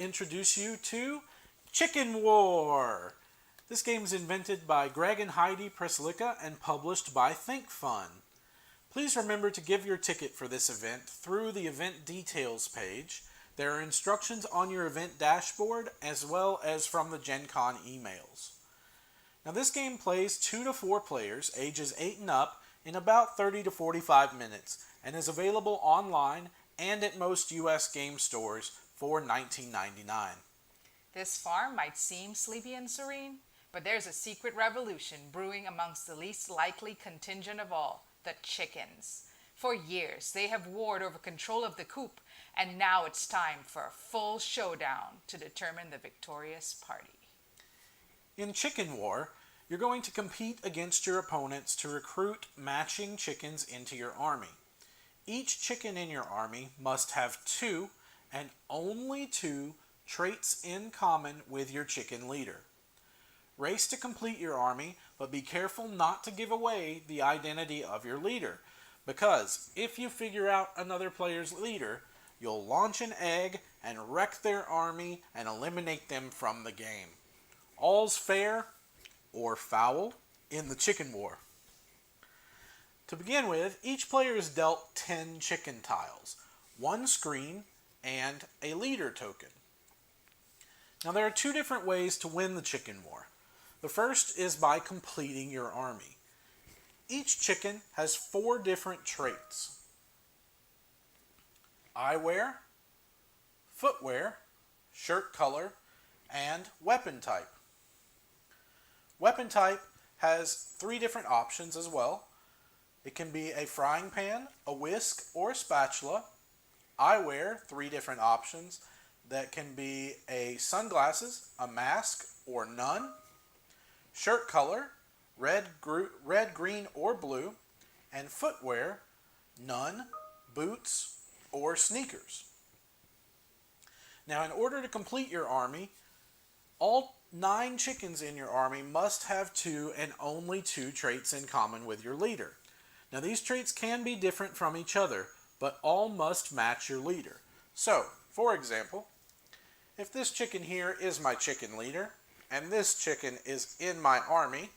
introduce you to Chicken War. This game is invented by Greg and Heidi Preslicka and published by ThinkFun. Please remember to give your ticket for this event through the event details page. There are instructions on your event dashboard as well as from the Gen Con emails. Now this game plays 2 to 4 players, ages 8 and up, in about 30 to 45 minutes and is available online and at most US game stores for $19.99. This farm might seem sleepy and serene, but there's a secret revolution brewing amongst the least likely contingent of all, the chickens. For years, they have warred over control of the coop, and now it's time for a full showdown to determine the victorious party. In Chicken War, you're going to compete against your opponents to recruit matching chickens into your army. Each chicken in your army must have 2, and only 2, traits in common with your chicken leader. Race to complete your army, but be careful not to give away the identity of your leader, because if you figure out another player's leader, you'll launch an egg and wreck their army and eliminate them from the game. All's fair, or foul, in the Chicken War. To begin with, each player is dealt 10 chicken tiles, 1 screen, and a leader token. Now there are 2 different ways to win the Chicken War. The first is by completing your army. Each chicken has 4 different traits: eyewear, footwear, shirt color, and weapon type. Weapon type has 3 different options as well. It can be a frying pan, a whisk, or a spatula. Eyewear, 3 different options. That can be a sunglasses, a mask, or none. Shirt color, red, green, or blue. And footwear, none, boots, or sneakers. Now, in order to complete your army, all 9 chickens in your army must have 2 and only 2 traits in common with your leader. Now, these traits can be different from each other, but all must match your leader. So, for example, if this chicken here is my chicken leader, and this chicken is in my army,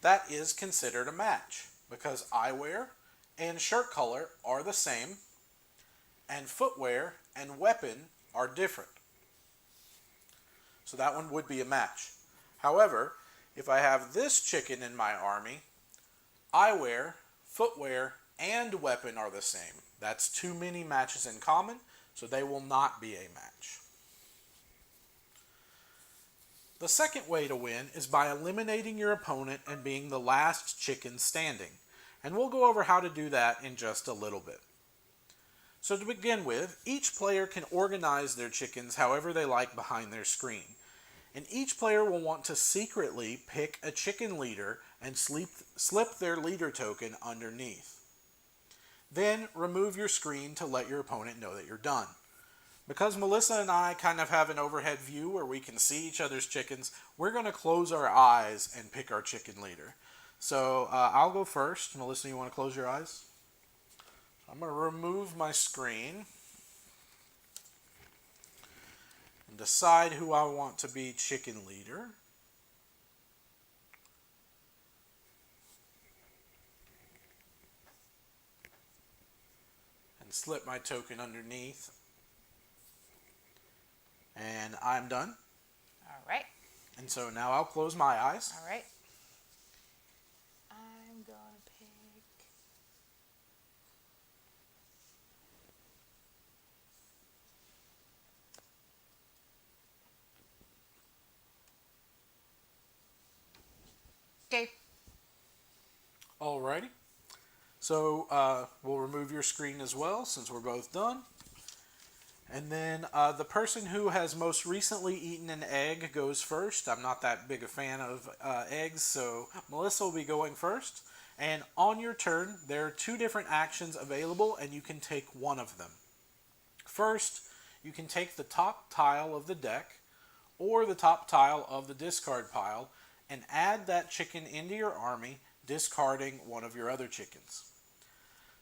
that is considered a match, because eyewear and shirt color are the same, and footwear and weapon are different. So that one would be a match. However, if I have this chicken in my army, eyewear, footwear, and weapon are the same. That's too many matches in common, so they will not be a match. The second way to win is by eliminating your opponent and being the last chicken standing. And we'll go over how to do that in just a little bit. So to begin with, each player can organize their chickens however they like behind their screen. And each player will want to secretly pick a chicken leader and slip their leader token underneath. Then remove your screen to let your opponent know that you're done. Because Melissa and I kind of have an overhead view where we can see each other's chickens, we're going to close our eyes and pick our chicken leader. So I'll go first. Melissa, you want to close your eyes? I'm going to remove my screen and decide who I want to be chicken leader. And slip my token underneath. And I'm done. All right. And so now I'll close my eyes. All right. I'm going to pick... Okay. Alrighty. So we'll remove your screen as well since we're both done. And then the person who has most recently eaten an egg goes first. I'm not that big a fan of eggs, so Melissa will be going first. And on your turn, there are 2 different actions available, and you can take one of them. First, you can take the top tile of the deck or the top tile of the discard pile and add that chicken into your army, discarding one of your other chickens.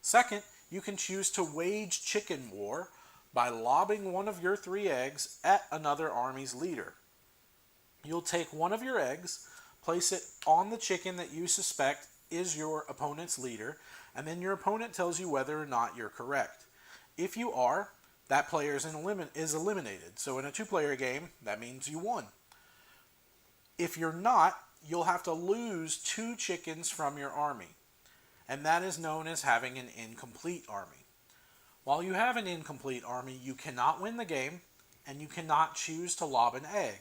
Second, you can choose to wage chicken war by lobbing one of your 3 eggs at another army's leader. You'll take one of your eggs, place it on the chicken that you suspect is your opponent's leader, and then your opponent tells you whether or not you're correct. If you are, that player is eliminated. So in a 2-player game, that means you won. If you're not, you'll have to lose 2 chickens from your army, and that is known as having an incomplete army. While you have an incomplete army, you cannot win the game, and you cannot choose to lob an egg.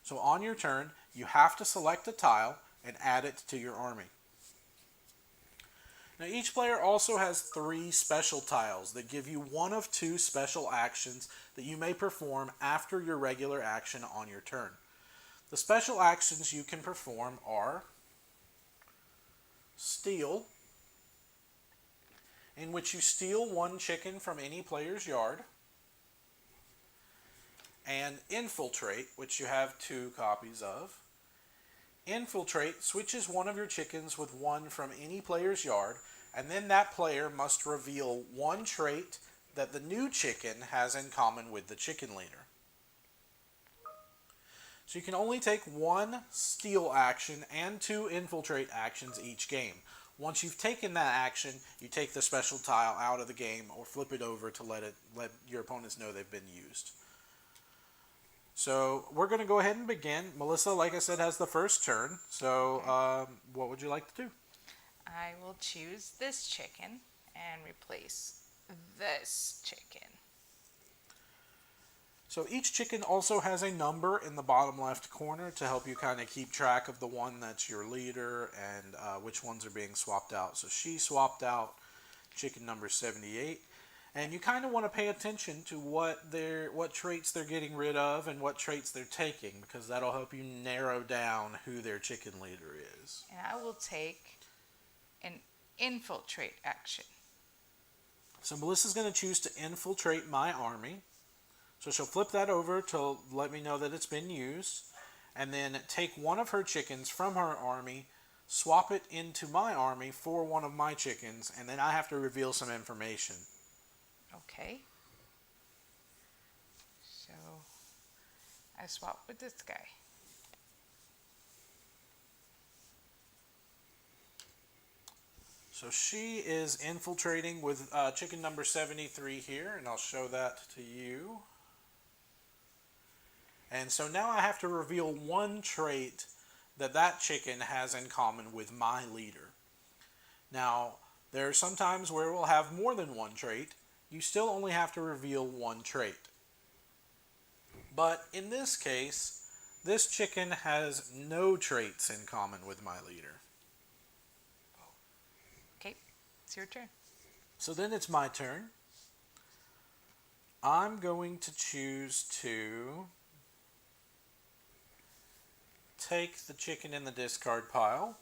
So on your turn, you have to select a tile and add it to your army. Now each player also has 3 special tiles that give you one of 2 special actions that you may perform after your regular action on your turn. The special actions you can perform are steal, in which you steal 1 chicken from any player's yard, and infiltrate, which you have 2 copies of. Infiltrate switches one of your chickens with 1 from any player's yard, and then that player must reveal 1 trait that the new chicken has in common with the chicken leader. So you can only take 1 steal action and 2 infiltrate actions each game. Once you've taken that action, you take the special tile out of the game or flip it over to let your opponents know they've been used. So we're going to go ahead and begin. Melissa, like I said, has the first turn. So what would you like to do? I will choose this chicken and replace this chicken. So each chicken also has a number in the bottom left corner to help you kind of keep track of the one that's your leader and which ones are being swapped out. So she swapped out chicken number 78. And you kind of want to pay attention to what traits they're getting rid of and what traits they're taking, because that'll help you narrow down who their chicken leader is. And I will take an infiltrate action. So Melissa's going to choose to infiltrate my army. So she'll flip that over to let me know that it's been used, and then take one of her chickens from her army, swap it into my army for one of my chickens, and then I have to reveal some information. Okay. So I swap with this guy. So she is infiltrating with chicken number 73 here, and I'll show that to you. And so now I have to reveal 1 trait that chicken has in common with my leader. Now, there are some times where we'll have more than 1 trait. You still only have to reveal 1 trait. But in this case, this chicken has no traits in common with my leader. Okay, it's your turn. So then it's my turn. I'm going to choose to take the chicken in the discard pile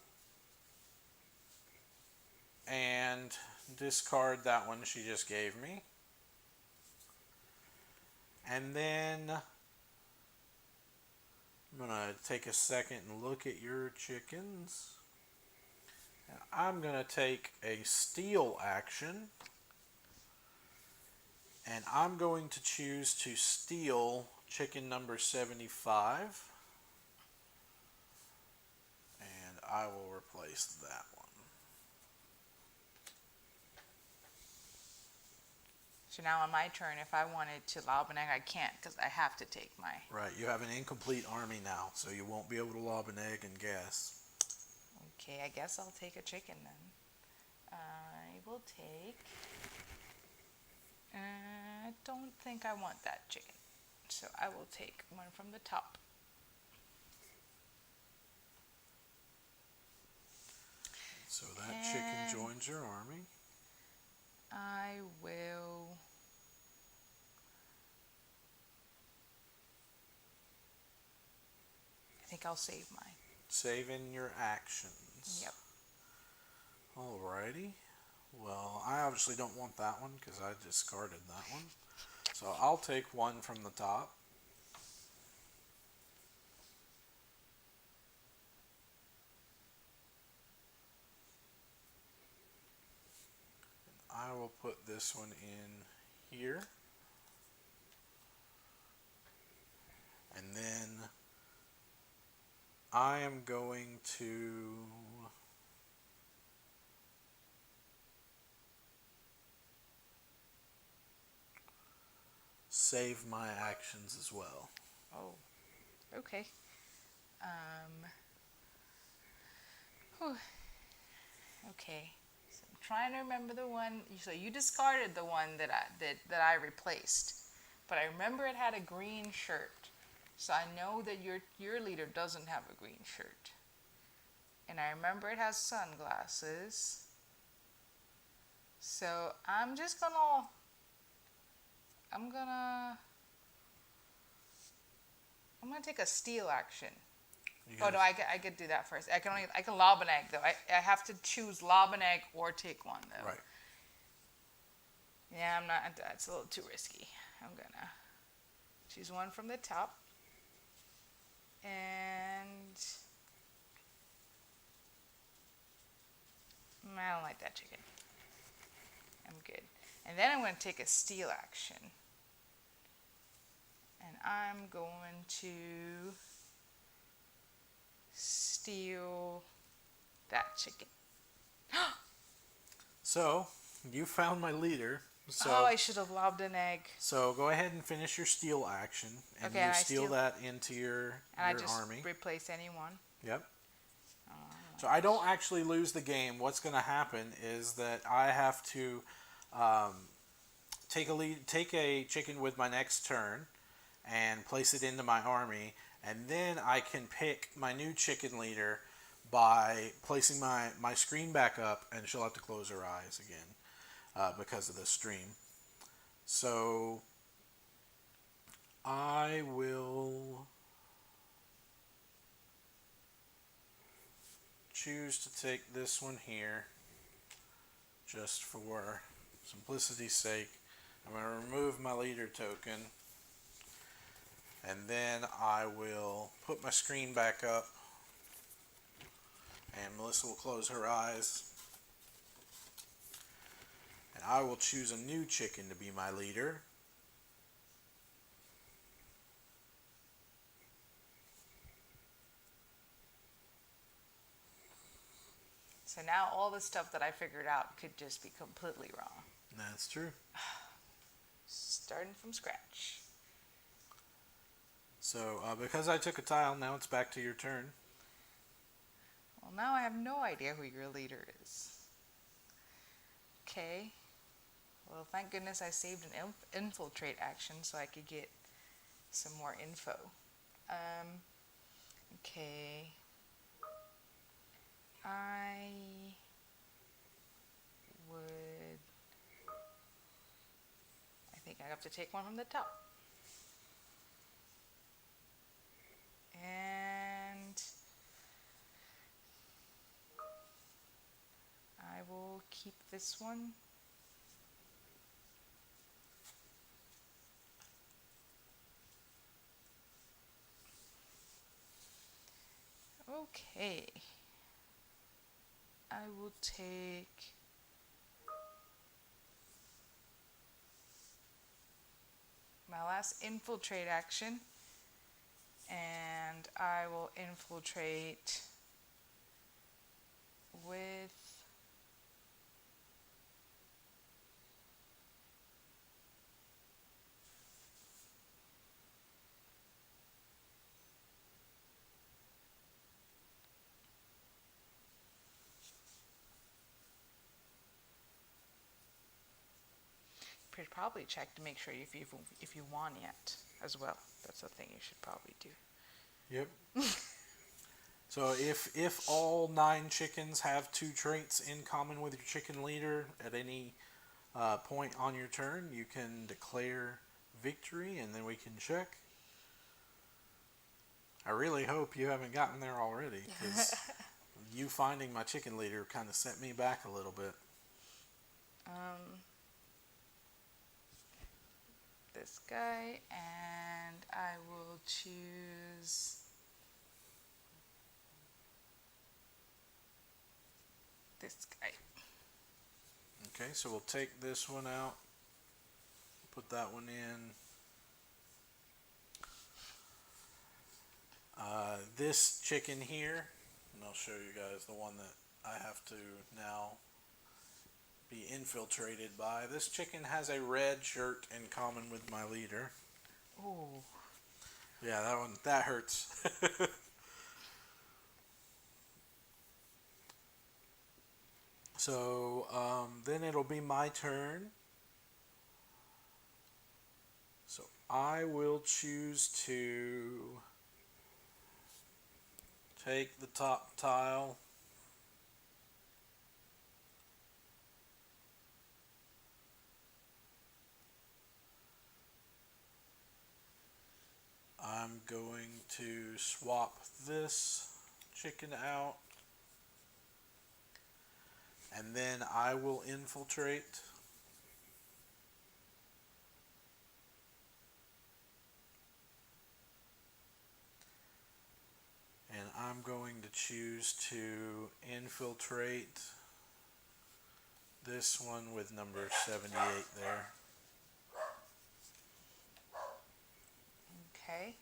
and discard that one she just gave me. And then I'm going to take a second and look at your chickens. And I'm going to take a steal action, and I'm going to choose to steal chicken number 75. I will replace that one. So now on my turn, if I wanted to lob an egg, I can't because I have to take my... Right, you have an incomplete army now, so you won't be able to lob an egg and guess. Okay, I guess I'll take a chicken then. I will take... I don't think I want that chicken. So I will take one from the top. So that chicken joins your army. I will... I think I'll save mine. Save in your actions. Yep. Alrighty. Well, I obviously don't want that one because I discarded that one. So I'll take one from the top. I will put this one in here. I am going to save my actions as well. Oh, okay. Whew. Okay. So I'm trying to remember the one. So you discarded the one that I replaced, but I remember it had a green shirt. So I know that your leader doesn't have a green shirt. And I remember it has sunglasses. So I'm gonna take a steal action. Oh no, I could do that first. I can lob an egg though. I have to choose lob an egg or take one though. Right. Yeah, I'm not. That's a little too risky. I'm gonna choose one from the top, and I don't like that chicken. I'm good. And then I'm going to take a steal action, and I'm going to steal that chicken. So, you found my leader. So, Oh, I should have lobbed an egg. So go ahead and finish your steal action, and Okay, you and I steal steal- that into your And I just army. replace anyone. Yep. So I don't actually lose the game. What's going to happen is that I have to take a chicken with my next turn, and place it into my army, and then I can pick my new chicken leader by placing my screen back up, and she'll have to close her eyes again because of the stream. So I will choose to take this one here just for simplicity's sake. I'm going to remove my leader token, and then I will put my screen back up, and Melissa will close her eyes, and I will choose a new chicken to be my leader. So now all the stuff that I figured out could just be completely wrong. That's true. Starting from scratch. So because I took a tile, now it's back to your turn. Well, now I have no idea who your leader is. Okay. Well, thank goodness I saved an infiltrate action so I could get some more info. Okay. I think I have to take one from the top. And I will keep this one. Okay. I will take my last infiltrate action, and I will infiltrate with probably check to make sure if you won yet as well. That's the thing you should probably do. Yep. So if all 9 chickens have 2 traits in common with your chicken leader at any point on your turn, you can declare victory, and then we can check. I really hope you haven't gotten there already, because you finding my chicken leader kind of sent me back a little bit. This guy, and I will choose this guy. Okay, so we'll take this one out, put that one in. this chicken here, and I'll show you guys the one that I have to now be infiltrated by. This chicken has a red shirt in common with my leader. Ooh. Yeah, that hurts. So then it'll be my turn. So I will choose to take the top tile. I'm going to swap this chicken out. And then I will infiltrate. And I'm going to choose to infiltrate this one with number 78 there. Okay.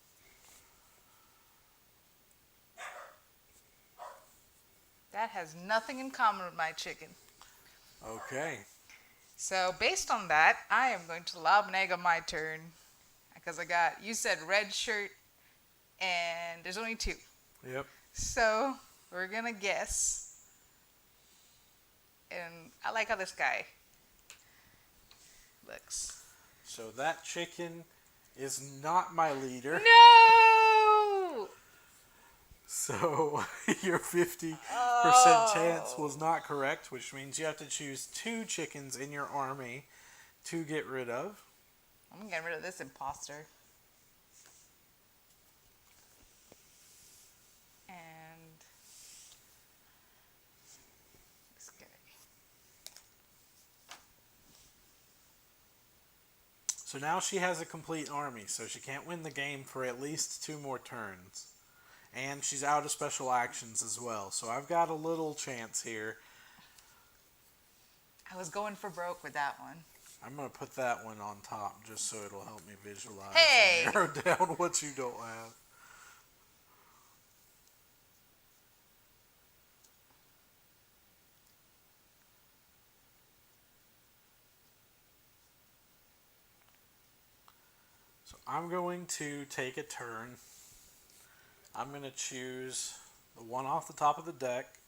That has nothing in common with my chicken. Okay. So based on that, I am going to lob an egg on my turn. Because you said red shirt, and there's only 2. Yep. So we're going to guess. And I like how this guy looks. So that chicken is not my leader. No! So your 50% chance was not correct, which means you have to choose 2 chickens in your army to get rid of. I'm getting rid of this imposter. And this guy. So now she has a complete army, so she can't win the game for at least 2 more turns. And she's out of special actions as well, so I've got a little chance here. I was going for broke with that one. I'm going to put that one on top just so it'll help me visualize Hey! and narrow down what you don't have. So I'm going to take a turn. I'm going to choose the one off the top of the deck.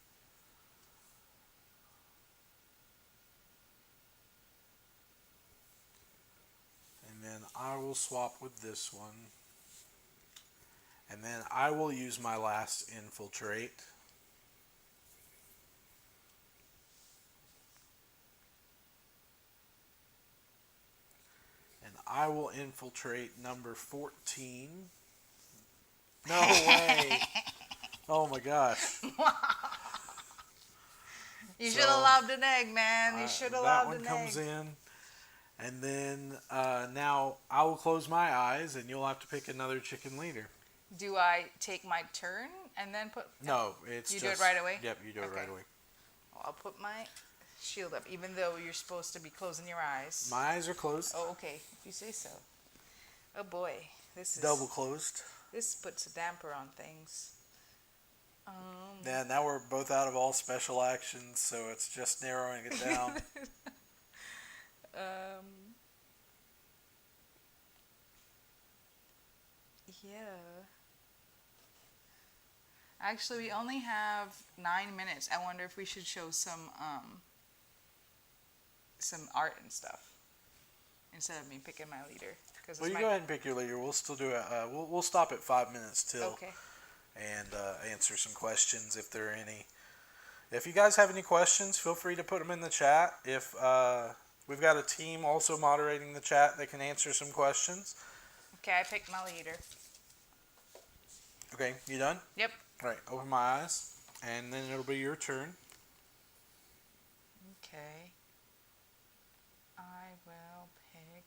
And then I will swap with this one. And then I will use my last infiltrate. And I will infiltrate number 14. No way. Oh my gosh. You should have lobbed an egg, man. You should have lobbed an egg. That one comes in. And then now I will close my eyes and you'll have to pick another chicken leader. Do I take my turn and then put... No, it's You just... do it right away? Yep, you do it Okay. right away. Well, I'll put my shield up, even though you're supposed to be closing your eyes. My eyes are closed. Oh, okay. If you say so. Oh boy. This is... Double closed. This puts a damper on things. Yeah, now we're both out of all special actions, so it's just narrowing it down. Yeah. Actually, we only have 9 minutes. I wonder if we should show some art and stuff instead of me picking my leader. Well, you go ahead and pick your leader. We'll still do it. We'll stop at 5 minutes till Okay. and answer some questions if there are any. If you guys have any questions, feel free to put them in the chat. If we've got a team also moderating the chat that can answer some questions. Okay, I picked my leader. Okay, you done? Yep. All right, open my eyes, and then it'll be your turn. Okay. I will pick...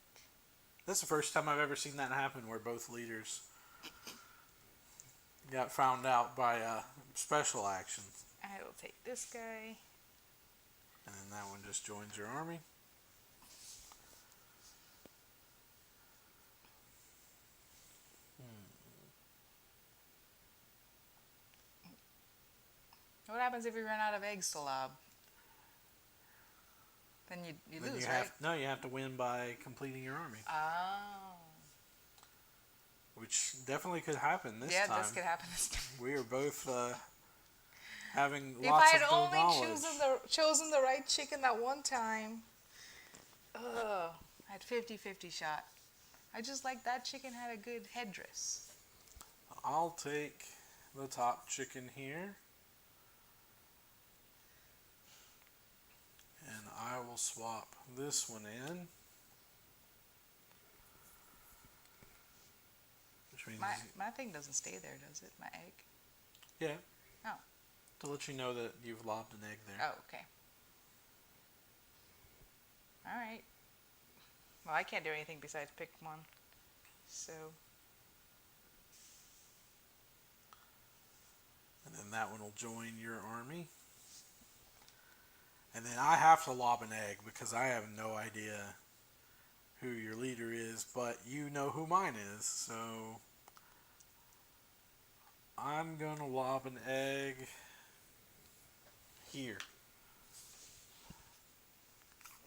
This is the first time I've ever seen that happen, where both leaders got found out by special actions. I will take this guy. And then that one just joins your army. What happens if you run out of eggs to lob? Then you Then lose, you right? no, you have to win by completing your army, Oh. which definitely could happen this Yeah, time. this could happen this time. We are both having If lots I had of only knowledge. chosen the right chicken that one time. Ugh, I had 50-50 shot. I just like that chicken had a good headdress. I'll take the top chicken here. And I will swap this one in. Which means, My thing doesn't stay there, does it? My egg? yeah. Oh. To let you know that you've lobbed an egg there. Oh, okay. Alright. Well, I can't do anything besides pick one. So. And then that one will join your army. And then I have to lob an egg because I have no idea who your leader is, but you know who mine is. So I'm going to lob an egg here.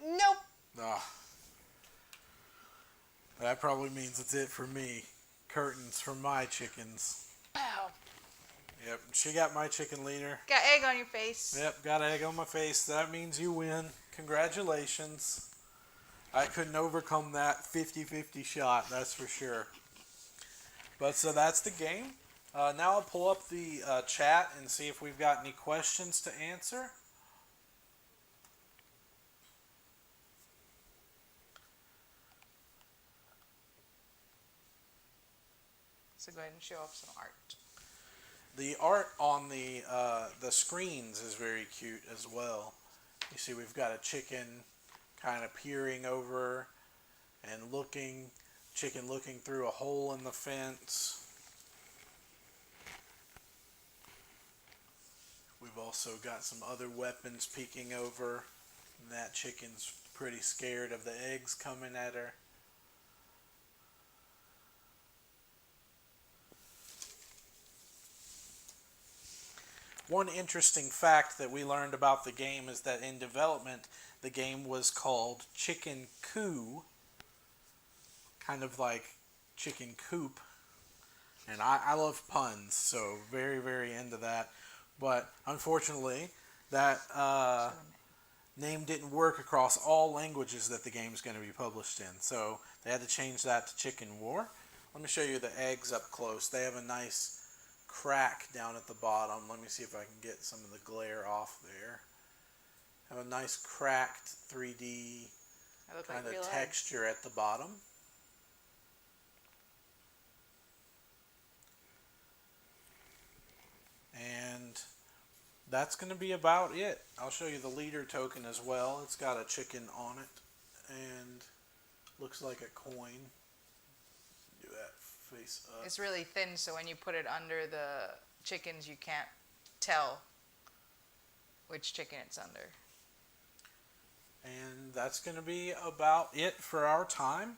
Nope. Ah. That probably means it's it for me. Curtains for my chickens. Ow. Yep, she got my chicken leader. Got egg on your face. Yep, got egg on my face. That means you win. Congratulations. I couldn't overcome that 50-50 shot, that's for sure. But so that's the game. Now I'll pull up the chat and see if we've got any questions to answer. So go ahead and show off some art. The art on the screens is very cute as well. You see we've got a chicken kind of peering over and looking, chicken looking through a hole in the fence. We've also got some other weapons peeking over, and that chicken's pretty scared of the eggs coming at her. One interesting fact that we learned about the game is that in development, the game was called Chicken Coo, kind of like chicken coop. And I love puns, so very, very into that. But unfortunately, that name didn't work across all languages that the game is going to be published in. So they had to change that to Chicken War. Let me show you the eggs up close. They have a nice crack down at the bottom. Let me see if I can get some of the glare off there. Have a nice cracked 3D kind of texture at the bottom. And that's going to be about it. I'll show you the leader token as well. It's got a chicken on it and looks like a coin. Do that face up. It's really thin, so when you put it under the chickens, you can't tell which chicken it's under. And that's going to be about it for our time.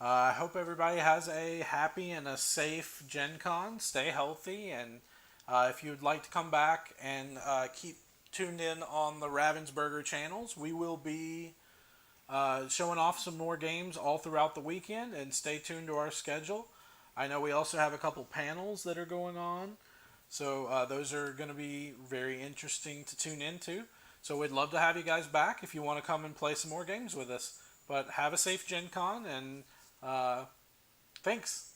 I hope everybody has a happy and a safe Gen Con. Stay healthy, and if you'd like to come back and keep tuned in on the Ravensburger channels, we will be showing off some more games all throughout the weekend, and stay tuned to our schedule. I know we also have a couple panels that are going on, so those are going to be very interesting to tune into. So we'd love to have you guys back if you want to come and play some more games with us. But have a safe Gen Con, and thanks.